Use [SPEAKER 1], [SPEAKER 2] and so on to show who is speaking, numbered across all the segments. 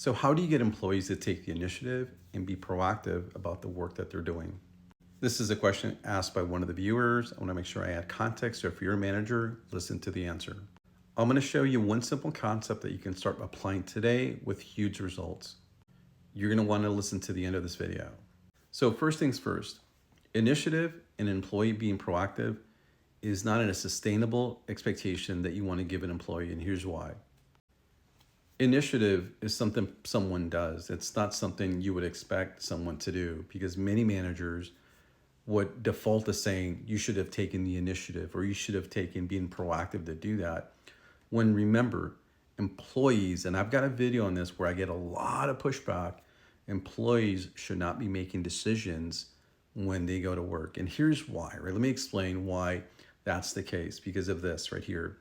[SPEAKER 1] So how do you get employees to take the initiative and be proactive about the work that they're doing? This is a question asked by one of the viewers. I want to make sure I add context, so if you're a manager, listen to the answer. I'm going to show you one simple concept that you can start applying today with huge results. You're going to want to listen to the end of this video. So first things first, initiative and an employee being proactive is not a sustainable expectation that you want to give an employee, and here's why. Initiative is something someone does. It's not something you would expect someone to do, because many managers would default to saying you should have taken the initiative or you should have taken being proactive to do that. When remember, employees, and I've got a video on this where I get a lot of pushback, employees should not be making decisions when they go to work. And here's why, right? Let me explain why that's the case, because of this right here.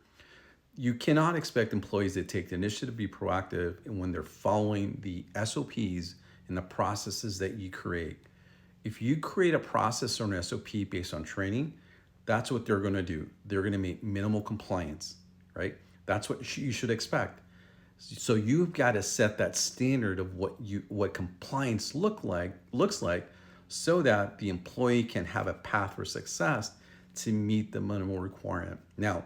[SPEAKER 1] You cannot expect employees to take the initiative to be proactive and when they're following the SOPs and the processes that you create. If you create a process or an SOP based on training, that's what they're going to do. They're going to make minimal compliance, right? That's what you should expect. So you've got to set that standard of what compliance looks like, so that the employee can have a path for success to meet the minimal requirement. Now,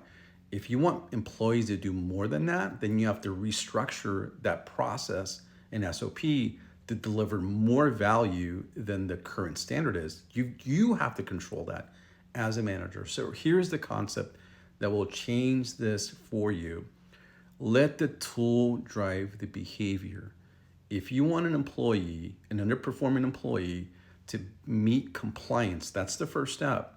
[SPEAKER 1] if you want employees to do more than that, then you have to restructure that process and SOP to deliver more value than the current standard is. You have to control that as a manager. So here's the concept that will change this for you. Let the tool drive the behavior. If you want an employee, an underperforming employee, to meet compliance, that's the first step.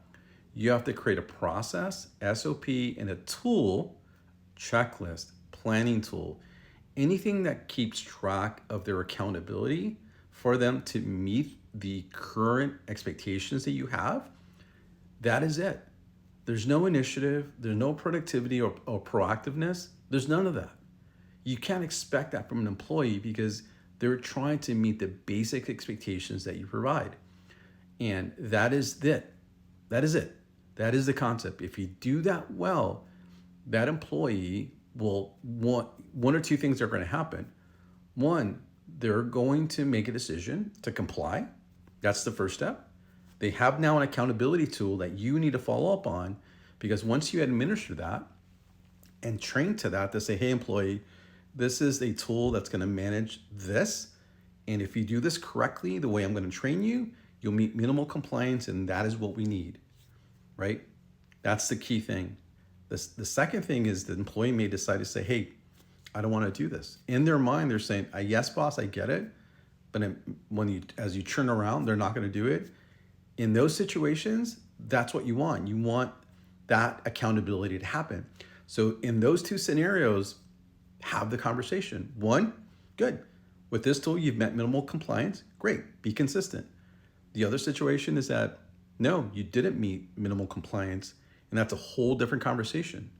[SPEAKER 1] You have to create a process, SOP, and a tool, checklist, planning tool, anything that keeps track of their accountability for them to meet the current expectations that you have. That is it. There's no initiative, there's no productivity or proactiveness. There's none of that. You can't expect that from an employee because they're trying to meet the basic expectations that you provide. And that is it. That is it. That is the concept. If you do that well, that employee will want one or two things are going to happen. One, they're going to make a decision to comply. That's the first step. They have now an accountability tool that you need to follow up on, because once you administer that and train to that, to say, hey, employee, this is a tool that's going to manage this. And if you do this correctly, the way I'm going to train you, you'll meet minimal compliance, and that is what we need, right? That's the key thing. The second thing is the employee may decide to say, hey, I don't want to do this. In their mind, they're saying, yes, boss, I get it. But as you turn around, they're not going to do it. In those situations, that's what you want. You want that accountability to happen. So in those two scenarios, have the conversation. One, good. With this tool, you've met minimal compliance. Great, be consistent. The other situation is that, no, you didn't meet minimal compliance. And that's a whole different conversation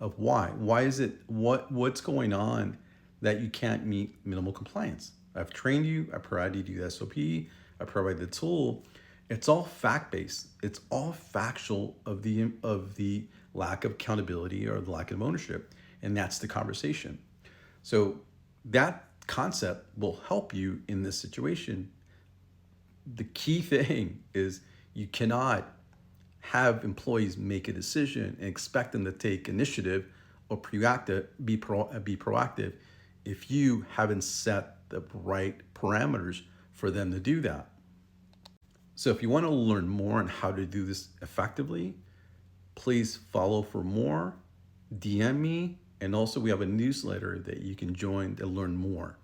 [SPEAKER 1] of why. Why is it, what's going on that you can't meet minimal compliance? I've trained you, I provided you the SOP, I provided the tool. It's all fact-based. It's all factual of the lack of accountability or the lack of ownership. And that's the conversation. So that concept will help you in this situation. The key thing is you cannot have employees make a decision and expect them to take initiative or be proactive if you haven't set the right parameters for them to do that. So if you want to learn more on how to do this effectively, please follow for more, DM me, and also we have a newsletter that you can join to learn more.